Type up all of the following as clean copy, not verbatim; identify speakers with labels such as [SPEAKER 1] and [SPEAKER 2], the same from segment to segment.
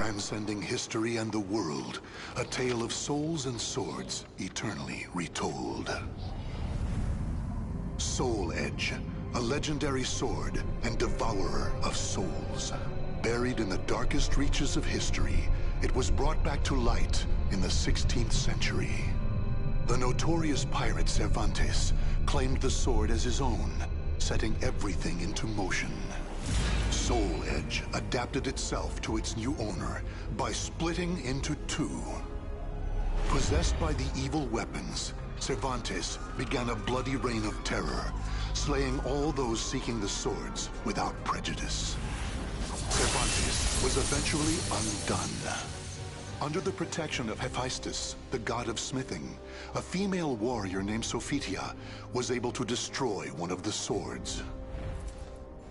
[SPEAKER 1] Transcending history and the world, a tale of souls and swords eternally retold. Soul Edge, a legendary sword and devourer of souls. Buried in the darkest reaches of history, it was brought back to light in the 16th century. The notorious pirate Cervantes claimed the sword as his own, setting everything into motion. Soul Edge adapted itself to its new owner by splitting into two. Possessed by the evil weapons, Cervantes began a bloody reign of terror, slaying all those seeking the swords without prejudice. Cervantes was eventually undone. Under the protection of Hephaestus, the god of smithing, a female warrior named Sophitia was able to destroy one of the swords.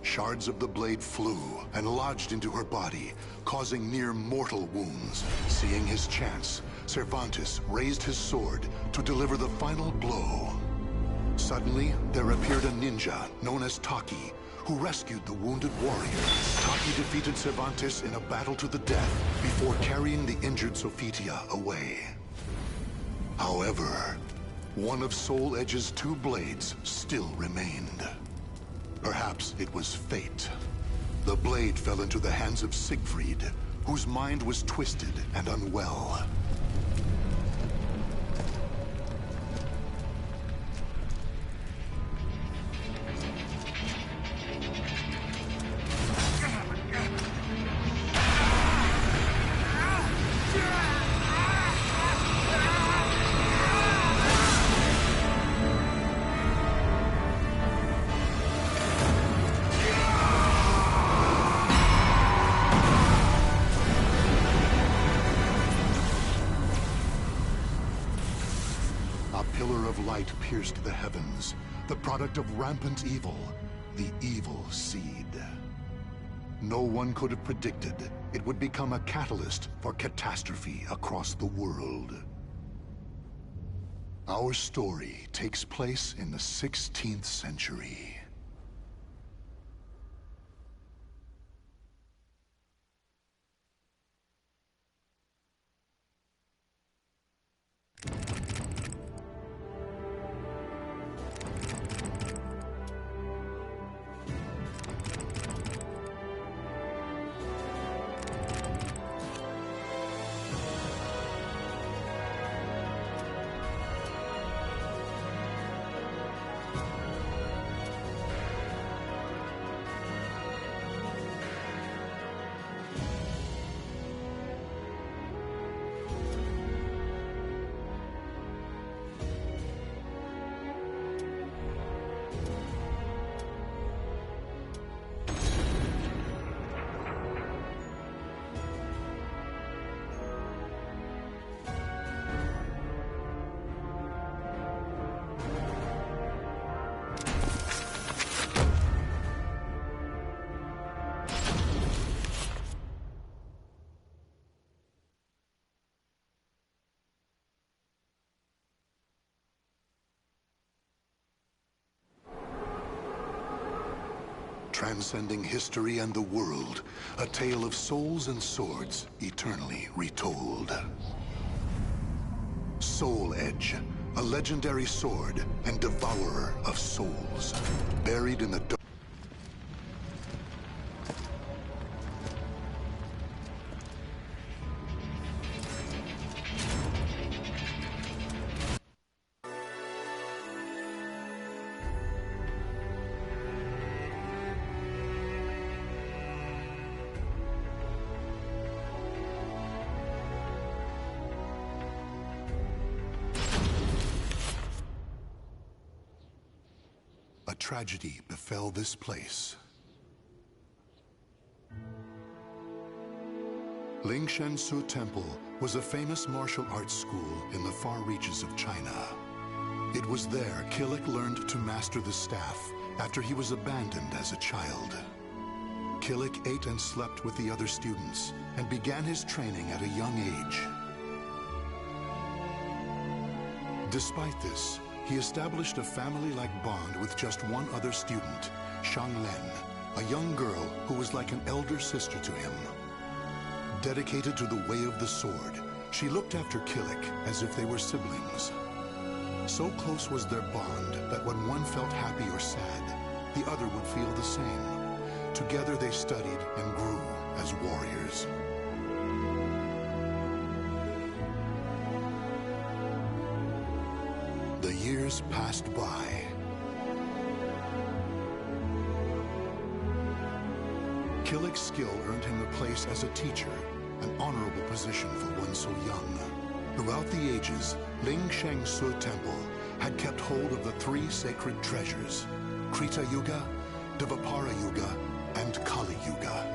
[SPEAKER 1] Shards of the blade flew and lodged into her body, causing near-mortal wounds. Seeing his chance, Cervantes raised his sword to deliver the final blow. Suddenly, there appeared a ninja known as Taki, who rescued the wounded warrior. Taki defeated Cervantes in a battle to the death before carrying the injured Sophitia away. However, one of Soul Edge's two blades still remained. Perhaps it was fate. The blade fell into the hands of Siegfried, whose mind was twisted and unwell. Light pierced the heavens, the product of rampant evil, the evil seed. No one could have predicted it would become a catalyst for catastrophe across the world. Our story takes place in the 16th century. Transcending history and the world, a tale of souls and swords eternally retold. Soul Edge, a legendary sword and devourer of souls, buried in the dark. A tragedy befell this place. Lingshan Su Temple was a famous martial arts school in the far reaches of China. It was there Killick learned to master the staff after he was abandoned as a child. Killick ate and slept with the other students and began his training at a young age. Despite this, he established a family-like bond with just one other student, Shang Len, a young girl who was like an elder sister to him. Dedicated to the way of the sword, she looked after Killick as if they were siblings. So close was their bond that when one felt happy or sad, the other would feel the same. Together they studied and grew as warriors. The years passed by. Killick's skill earned him a place as a teacher, an honorable position for one so young. Throughout the ages, Ling Sheng Su Temple had kept hold of the three sacred treasures, Krita Yuga, Dvapara Yuga, and Kali Yuga.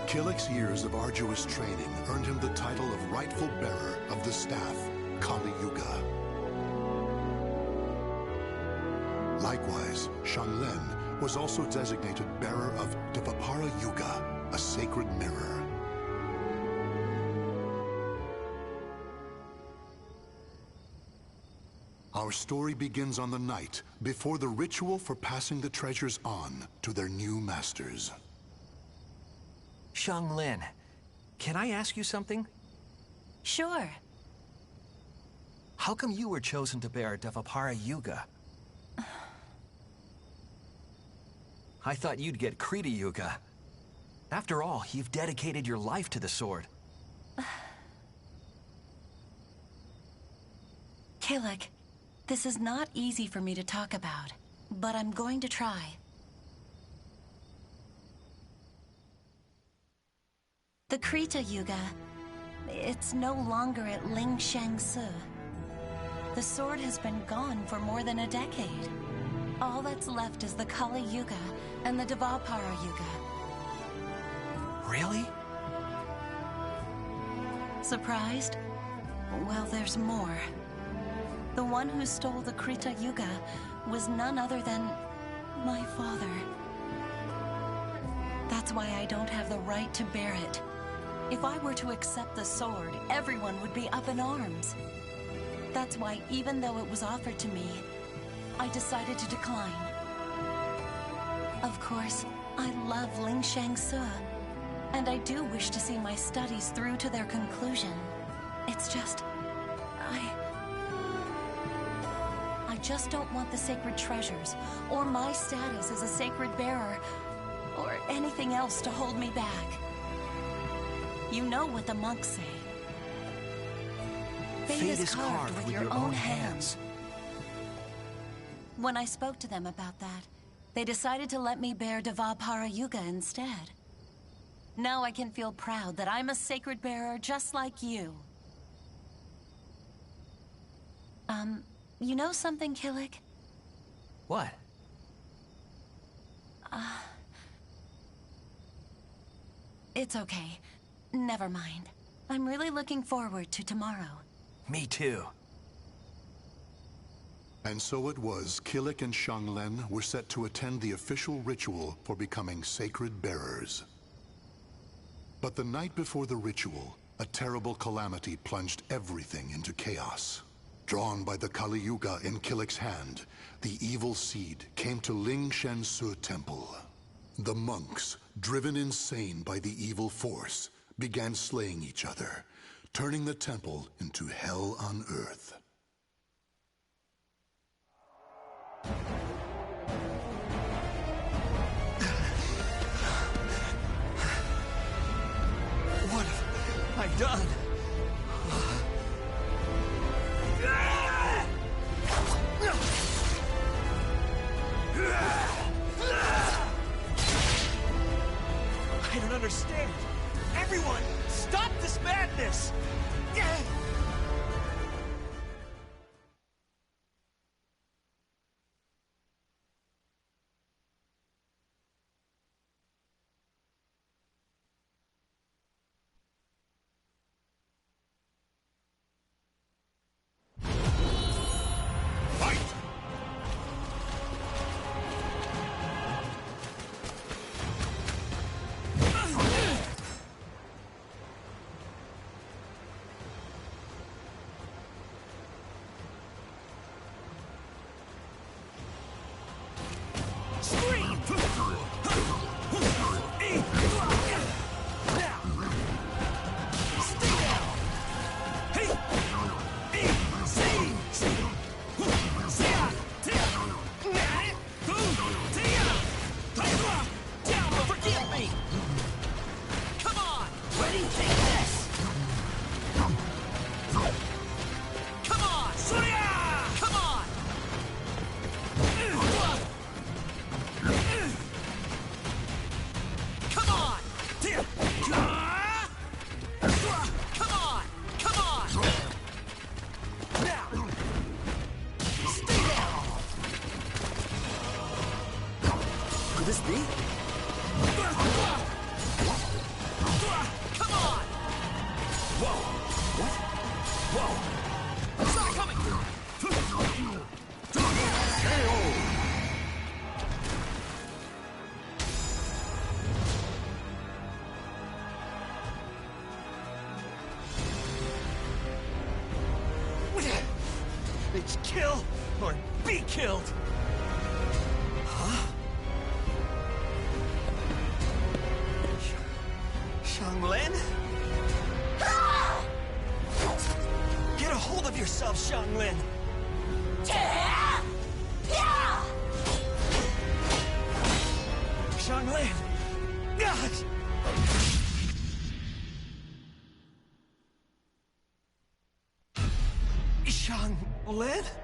[SPEAKER 1] Killick's years of arduous training earned him the title of rightful bearer of the staff, Kali Yuga. Likewise, Shanglen was also designated bearer of Dvapara Yuga, a sacred mirror. Our story begins on the night before the ritual for passing the treasures on to their new masters.
[SPEAKER 2] Shanglen, can I ask you something?
[SPEAKER 3] Sure.
[SPEAKER 2] How come you were chosen to bear Dvapara Yuga? I thought you'd get Krita Yuga. After all, you've dedicated your life to the sword.
[SPEAKER 3] Killick, this is not easy for me to talk about, but I'm going to try. The Krita Yuga, it's no longer at Ling Sheng Su. The sword has been gone for more than a decade. All that's left is the Kali Yuga and the Dvapara Yuga.
[SPEAKER 2] Really?
[SPEAKER 3] Surprised? Well, there's more. The one who stole the Krita Yuga was none other than my father. That's why I don't have the right to bear it. If I were to accept the sword, everyone would be up in arms. That's why, even though it was offered to me, I decided to decline. Of course, I love Ling Sheng Su, and I do wish to see my studies through to their conclusion. It's just... I just don't want the sacred treasures, or my status as a sacred bearer, or anything else to hold me back. You know what the monks say. Fate is carved with your own hands. When I spoke to them about that, they decided to let me bear Dvapara Yuga instead. Now I can feel proud that I'm a sacred bearer just like you. You know something, Killick?
[SPEAKER 2] What?
[SPEAKER 3] It's okay. Never mind. I'm really looking forward to tomorrow.
[SPEAKER 2] Me too.
[SPEAKER 1] And so it was, Killick and Shanglen were set to attend the official ritual for becoming sacred bearers. But the night before the ritual, a terrible calamity plunged everything into chaos. Drawn by the Kali Yuga in Killick's hand, the evil seed came to Ling Sheng Su Temple. The monks, driven insane by the evil force, began slaying each other, turning the temple into hell on earth.
[SPEAKER 2] What have I done? I don't understand. Everyone, stop this madness! Whoa! Saw it coming! It's kill or be killed! Huh? Xianglin? Get a hold of yourself, Xianglin! Xianglin! God! Xianglin?